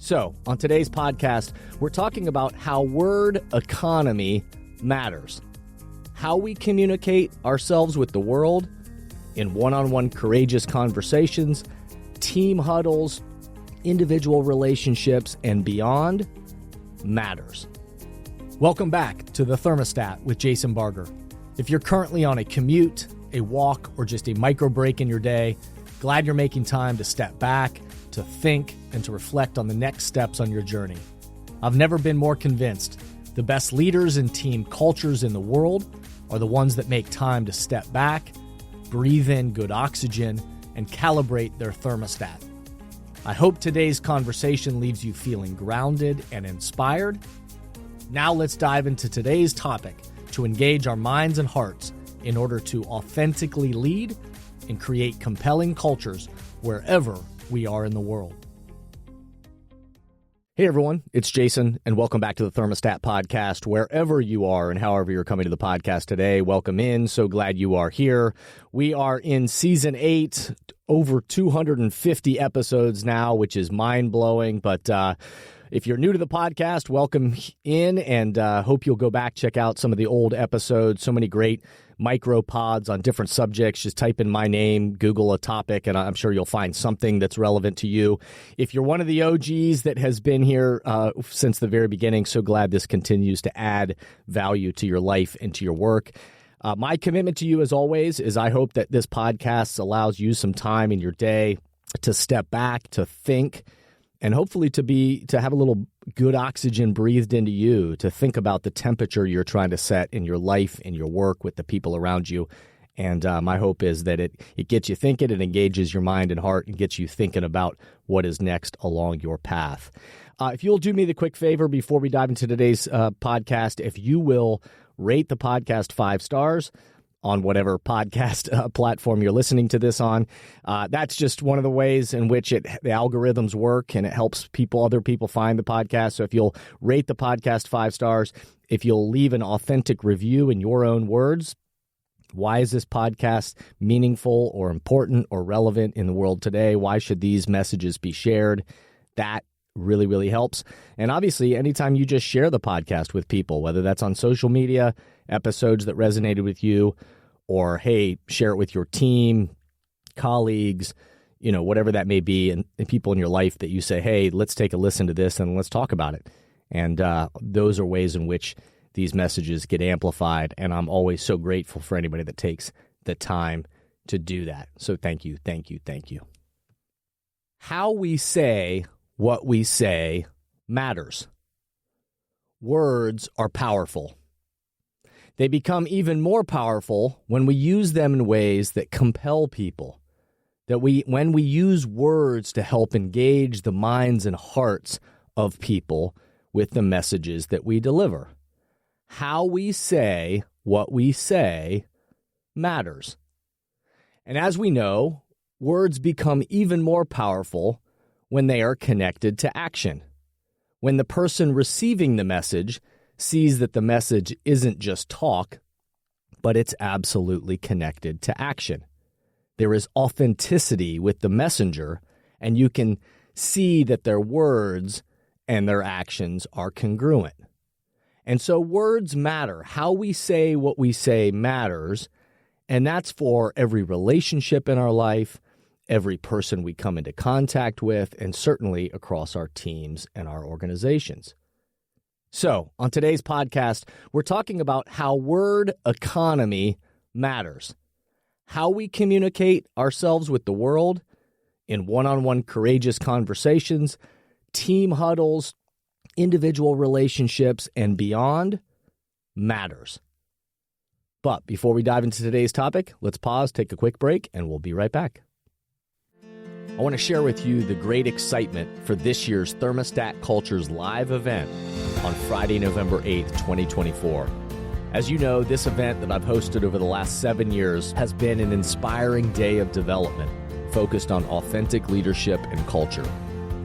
So, on today's podcast, we're talking about how word economy matters. How we communicate ourselves with the world in one-on-one courageous conversations, team huddles, individual relationships, and beyond matters. Welcome back to the Thermostat with Jason Barger. If you're currently on a commute, a walk, or just a micro break in your day, glad you're making time to step back, to think, and to reflect on the next steps on your journey. I've never been more convinced the best leaders and team cultures in the world are the ones that make time to step back, breathe in good oxygen, and calibrate their thermostat. I hope today's conversation leaves you feeling grounded and inspired. Now let's dive into today's topic to engage our minds and hearts in order to authentically lead and create compelling cultures wherever we are in the world. Hey everyone, it's Jason, and welcome back to the Thermostat podcast. Wherever you are and however you're coming to the podcast today, welcome in. So glad you are here. We are in season 8, over 250 episodes now, which is mind-blowing. But if you're new to the podcast, welcome in, and hope you'll go back, check out some of the old episodes. So many great micro pods on different subjects. Just type in my name, Google a topic, and I'm sure you'll find something that's relevant to you. If you're one of the OGs that has been here since the very beginning, so glad this continues to add value to your life and to your work. My commitment to you, as always, is I hope that this podcast allows you some time in your day to step back, to think, and hopefully to have a little good oxygen breathed into you, to think about the temperature you're trying to set in your life, in your work, with the people around you. And my hope is that it gets you thinking, it engages your mind and heart, and gets you thinking about what is next along your path. If you'll do me the quick favor before we dive into today's podcast, if you will rate the podcast 5 stars on whatever podcast platform you're listening to this on. That's just one of the ways in which the algorithms work, and it helps other people find the podcast. So if you'll rate the podcast 5 stars, if you'll leave an authentic review in your own words, why is this podcast meaningful or important or relevant in the world today? Why should these messages be shared? That really, really helps. And obviously, anytime you just share the podcast with people, whether that's on social media, episodes that resonated with you, or, hey, share it with your team, colleagues, whatever that may be, and people in your life that you say, hey, let's take a listen to this and let's talk about it. And those are ways in which these messages get amplified. And I'm always so grateful for anybody that takes the time to do that. So thank you, thank you, thank you. How we say what we say matters. Words are powerful. They become even more powerful when we use them in ways that compel people. When we use words to help engage the minds and hearts of people with the messages that we deliver. How we say what we say matters. And as we know, words become even more powerful when they are connected to action. When the person receiving the message sees that the message isn't just talk, but it's absolutely connected to action. There is authenticity with the messenger, and you can see that their words and their actions are congruent. And so words matter. How we say what we say matters, and that's for every relationship in our life, every person we come into contact with, and certainly across our teams and our organizations. So, on today's podcast, we're talking about how word economy matters. How we communicate ourselves with the world in one-on-one courageous conversations, team huddles, individual relationships, and beyond matters. But before we dive into today's topic, let's pause, take a quick break, and we'll be right back. I want to share with you the great excitement for this year's Thermostat Cultures live event on Friday, November 8th, 2024. As you know, this event that I've hosted over the last 7 years has been an inspiring day of development focused on authentic leadership and culture.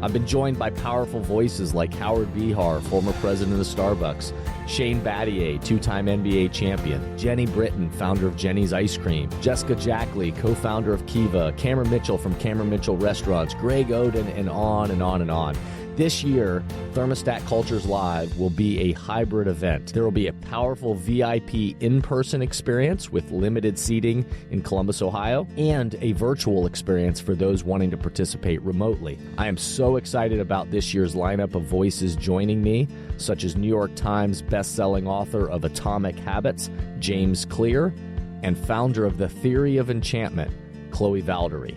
I've been joined by powerful voices like Howard Behar, former president of Starbucks, Shane Battier, two-time NBA champion, Jenny Britton, founder of Jenny's Ice Cream, Jessica Jackley, co-founder of Kiva, Cameron Mitchell from Cameron Mitchell Restaurants, Greg Oden, and on and on and on. This year, Thermostat Cultures Live will be a hybrid event. There will be a powerful VIP in-person experience with limited seating in Columbus, Ohio, and a virtual experience for those wanting to participate remotely. I am so excited about this year's lineup of voices joining me, such as New York Times bestselling author of Atomic Habits, James Clear, and founder of The Theory of Enchantment, Chloe Valdery.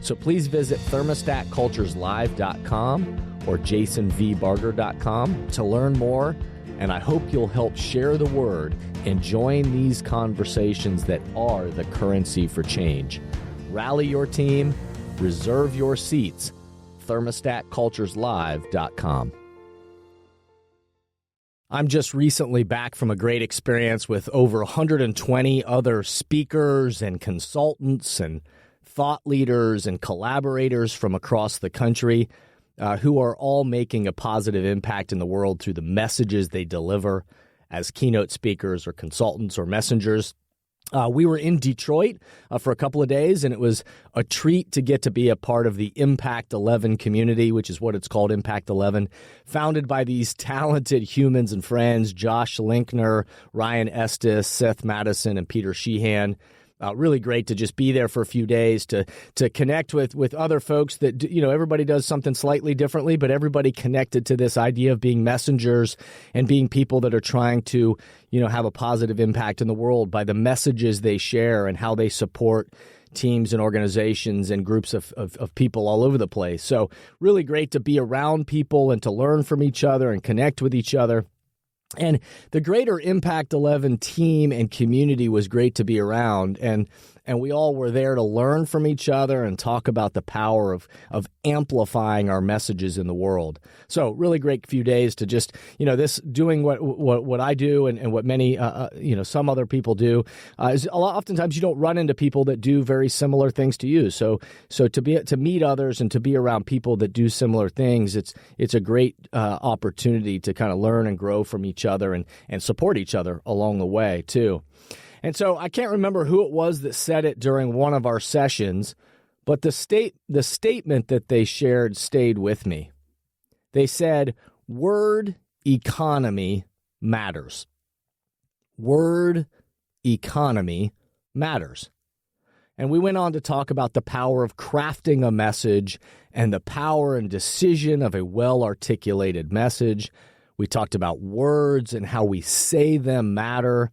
So please visit thermostatcultureslive.com or jasonvbarger.com to learn more, and I hope you'll help share the word and join these conversations that are the currency for change. Rally your team, reserve your seats, thermostatcultureslive.com. I'm just recently back from a great experience with over 120 other speakers and consultants and thought leaders and collaborators from across the country who are all making a positive impact in the world through the messages they deliver as keynote speakers or consultants or messengers. We were in Detroit for a couple of days, and it was a treat to get to be a part of the Impact 11 community, which is what it's called, Impact 11, founded by these talented humans and friends, Josh Linkner, Ryan Estes, Seth Madison, and Peter Sheehan. Really great to just be there for a few days to connect with other folks that, everybody does something slightly differently, but everybody connected to this idea of being messengers and being people that are trying to, have a positive impact in the world by the messages they share and how they support teams and organizations and groups of people all over the place. So really great to be around people and to learn from each other and connect with each other. And the greater Impact 11 team and community was great to be around, and we all were there to learn from each other and talk about the power of amplifying our messages in the world. So really great few days to just, this doing what I do and what many, some other people do is oftentimes you don't run into people that do very similar things to you. So to meet others and to be around people that do similar things, it's a great opportunity to kind of learn and grow from each other and support each other along the way too. And so I can't remember who it was that said it during one of our sessions, but the statement that they shared stayed with me. They said, word economy matters. Word economy matters. And we went on to talk about the power of crafting a message and the power and decision of a well-articulated message. We talked about words and how we say them matter.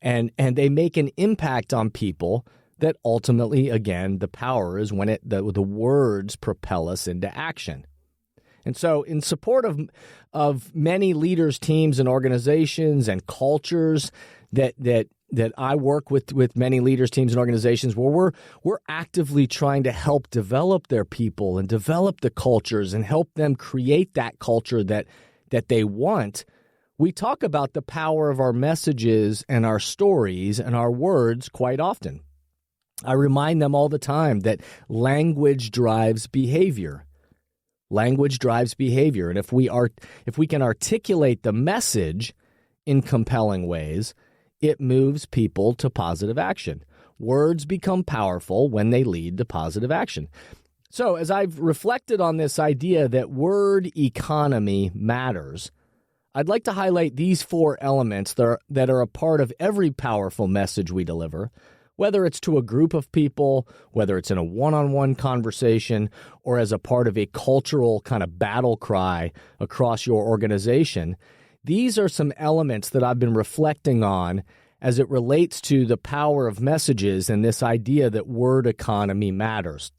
And they make an impact on people that ultimately, again, the power is when the words propel us into action. And so in support of many leaders, teams, and organizations and cultures that I work with many leaders, teams, and organizations where we're actively trying to help develop their people and develop the cultures and help them create that culture that they want, we talk about the power of our messages and our stories and our words quite often. I remind them all the time that language drives behavior. Language drives behavior. And if we can articulate the message in compelling ways, it moves people to positive action. Words become powerful when they lead to positive action. So as I've reflected on this idea that word economy matters, I'd like to highlight these 4 elements that are a part of every powerful message we deliver, whether it's to a group of people, whether it's in a one-on-one conversation, or as a part of a cultural kind of battle cry across your organization. These are some elements that I've been reflecting on as it relates to the power of messages and this idea that word economy matters.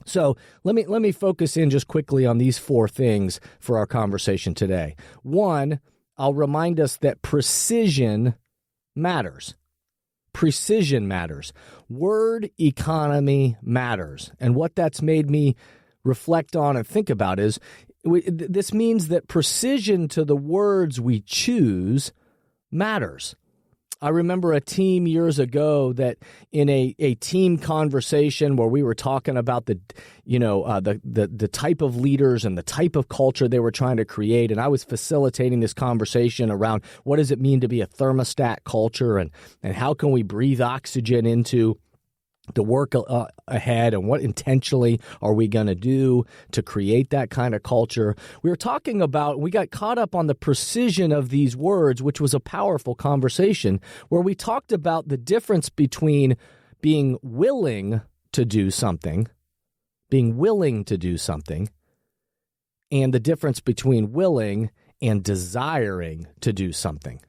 So let me focus in just quickly on these 4 things for our conversation today. 1, I'll remind us that precision matters. Precision matters. Word economy matters. And what that's made me reflect on and think about is this means that precision to the words we choose matters. I remember a team years ago that in a team conversation where we were talking about the type of leaders and the type of culture they were trying to create, and I was facilitating this conversation around what does it mean to be a thermostat culture and how can we breathe oxygen into the work ahead and what intentionally are we going to do to create that kind of culture. We were talking about, we got caught up on the precision of these words, which was a powerful conversation where we talked about the difference between being willing to do something, and the difference between willing and desiring to do something.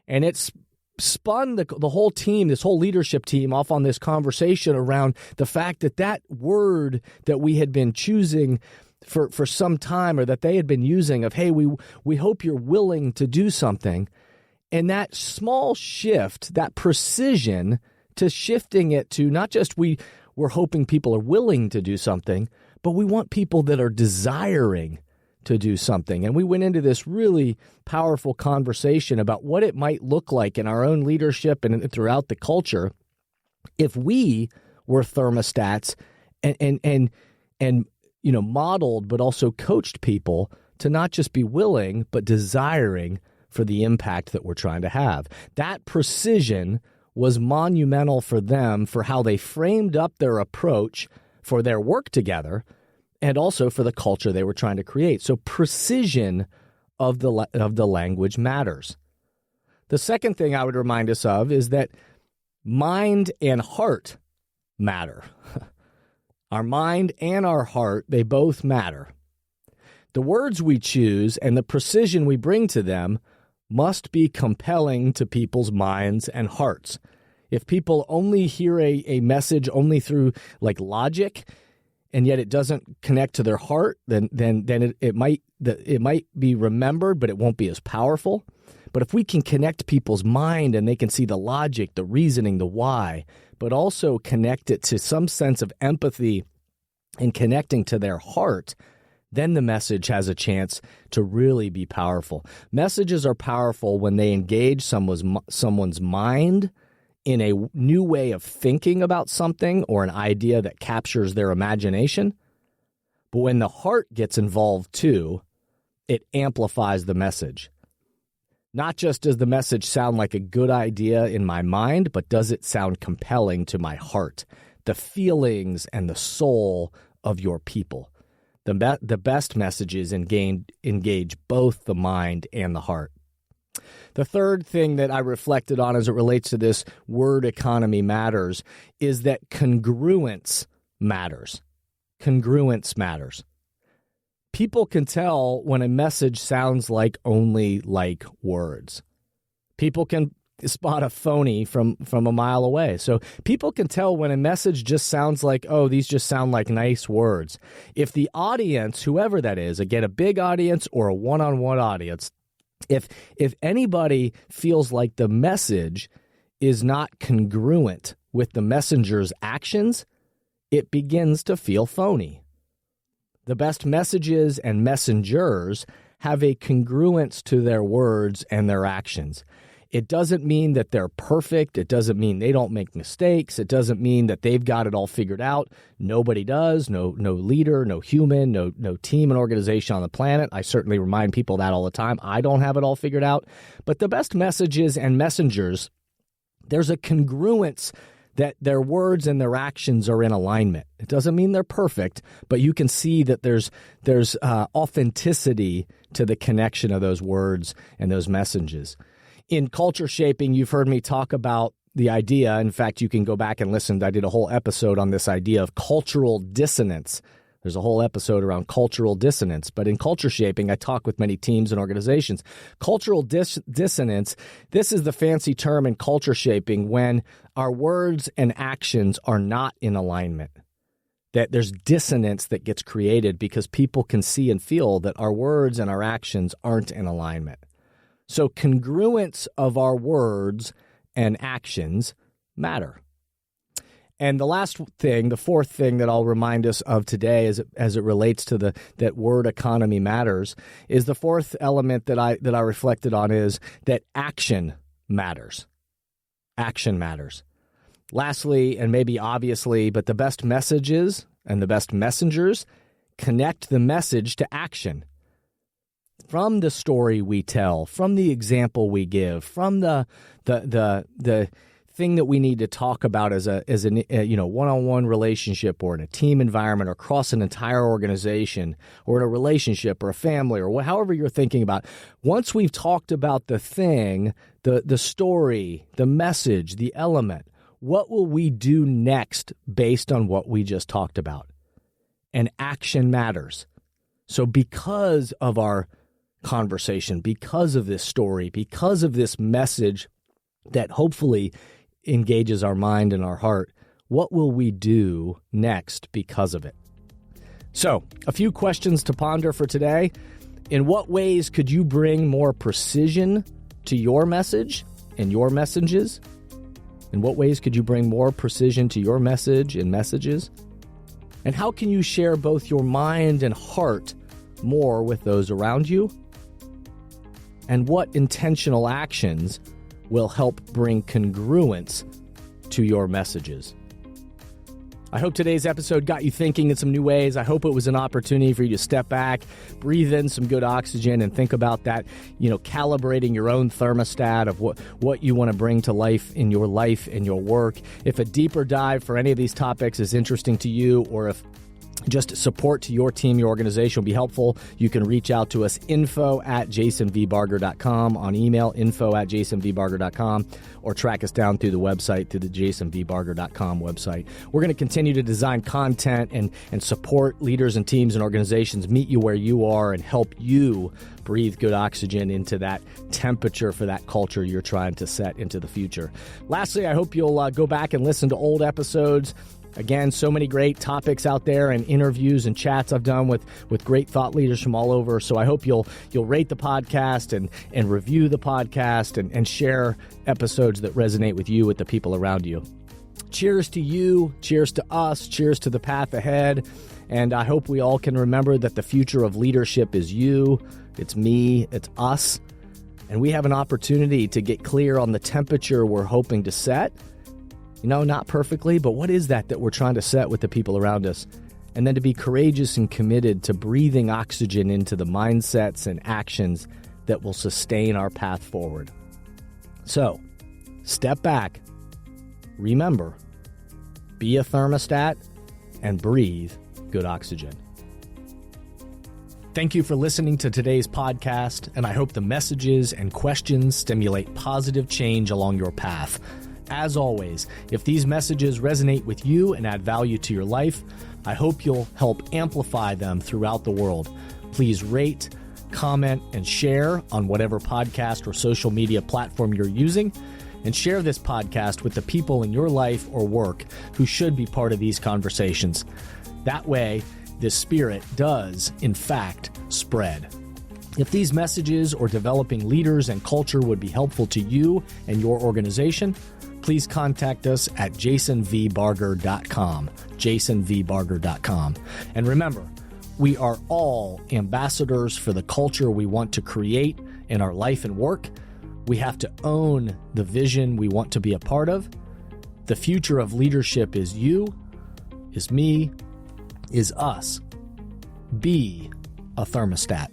And it's spun the whole team, this whole leadership team, off on this conversation around the fact that that word that we had been choosing for some time, or that they had been using of, hey, we hope you're willing to do something. And that small shift, that precision to shifting it to not just we're hoping people are willing to do something, but we want people that are desiring to do something. And we went into this really powerful conversation about what it might look like in our own leadership and throughout the culture if we were thermostats and modeled but also coached people to not just be willing but desiring for the impact that we're trying to have. That precision was monumental for them, for how they framed up their approach for their work together, and also for the culture they were trying to create. So precision of the language matters. The second thing I would remind us of is that mind and heart matter. Our mind and our heart, they both matter. The words we choose and the precision we bring to them must be compelling to people's minds and hearts. If people only hear a message only through like logic, and yet it doesn't connect to their heart, then it might be remembered, but it won't be as powerful. But if we can connect people's mind and they can see the logic, the reasoning, the why, but also connect it to some sense of empathy and connecting to their heart, then the message has a chance to really be powerful. Messages are powerful when they engage someone's mind in a new way of thinking about something or an idea that captures their imagination. But when the heart gets involved too, it amplifies the message. Not just does the message sound like a good idea in my mind, but does it sound compelling to my heart, the feelings and the soul of your people. The best messages engage both the mind and the heart. The third thing that I reflected on as it relates to this word economy matters is that congruence matters. Congruence matters. People can tell when a message sounds like only like words. People can spot a phony from a mile away. So people can tell when a message just sounds like, oh, these just sound like nice words. If the audience, whoever that is, again, a big audience or a one-on-one audience, if anybody feels like the message is not congruent with the messenger's actions, it begins to feel phony. The best messages and messengers have a congruence to their words and their actions. It doesn't mean that they're perfect. It doesn't mean they don't make mistakes. It doesn't mean that they've got it all figured out. Nobody does. No leader, no human, no team and organization on the planet. I certainly remind people that all the time. I don't have it all figured out. But the best messages and messengers, there's a congruence that their words and their actions are in alignment. It doesn't mean they're perfect, but you can see that there's authenticity to the connection of those words and those messages. In culture shaping, you've heard me talk about the idea. In fact, you can go back and listen. I did a whole episode on this idea of cultural dissonance. There's a whole episode around cultural dissonance. But in culture shaping, I talk with many teams and organizations. Cultural dissonance, this is the fancy term in culture shaping when our words and actions are not in alignment. That there's dissonance that gets created because people can see and feel that our words and our actions aren't in alignment. So congruence of our words and actions matter. And the last thing, the fourth thing that I'll remind us of today as it relates to that word economy matters, is the fourth element that I reflected on is that action matters. Action matters. Lastly, and maybe obviously, but the best messages and the best messengers connect the message to action. From the story we tell, from the example we give, from the thing that we need to talk about as a one-on-one relationship or in a team environment or across an entire organization or in a relationship or a family or however you're thinking about, once we've talked about the thing, the story, the message, the element, what will we do next based on what we just talked about? And action matters. So because of our conversation, because of this story, because of this message that hopefully engages our mind and our heart, what will we do next because of it? So, a few questions to ponder for today. In what ways could you bring more precision to your message and your messages? In what ways could you bring more precision to your message and messages? And how can you share both your mind and heart more with those around you? And what intentional actions will help bring congruence to your messages? I hope today's episode got you thinking in some new ways. I hope it was an opportunity for you to step back, breathe in some good oxygen, and think about that, calibrating your own thermostat of what you want to bring to life in your life and your work. If a deeper dive for any of these topics is interesting to you, or if just support to your team, your organization will be helpful, you can reach out to us, info@jasonvbarger.com, on email, info@jasonvbarger.com, or track us down through the website, through the jasonvbarger.com website. We're going to continue to design content and support leaders and teams and organizations, meet you where you are, and help you breathe good oxygen into that temperature for that culture you're trying to set into the future. Lastly, I hope you'll go back and listen to old episodes. Again, so many great topics out there and interviews and chats I've done with great thought leaders from all over. So I hope you'll rate the podcast and review the podcast and share episodes that resonate with you, with the people around you. Cheers to you. Cheers to us. Cheers to the path ahead. And I hope we all can remember that the future of leadership is you. It's me. It's us. And we have an opportunity to get clear on the temperature we're hoping to set. Not perfectly, but what is that we're trying to set with the people around us? And then to be courageous and committed to breathing oxygen into the mindsets and actions that will sustain our path forward. So, step back, remember, be a thermostat, and breathe good oxygen. Thank you for listening to today's podcast, and I hope the messages and questions stimulate positive change along your path. As always, if these messages resonate with you and add value to your life, I hope you'll help amplify them throughout the world. Please rate, comment, and share on whatever podcast or social media platform you're using, and share this podcast with the people in your life or work who should be part of these conversations. That way, this spirit does, in fact, spread. If these messages or developing leaders and culture would be helpful to you and your organization, please contact us at jasonvbarger.com, jasonvbarger.com. And remember, we are all ambassadors for the culture we want to create in our life and work. We have to own the vision we want to be a part of. The future of leadership is you, is me, is us. Be a thermostat.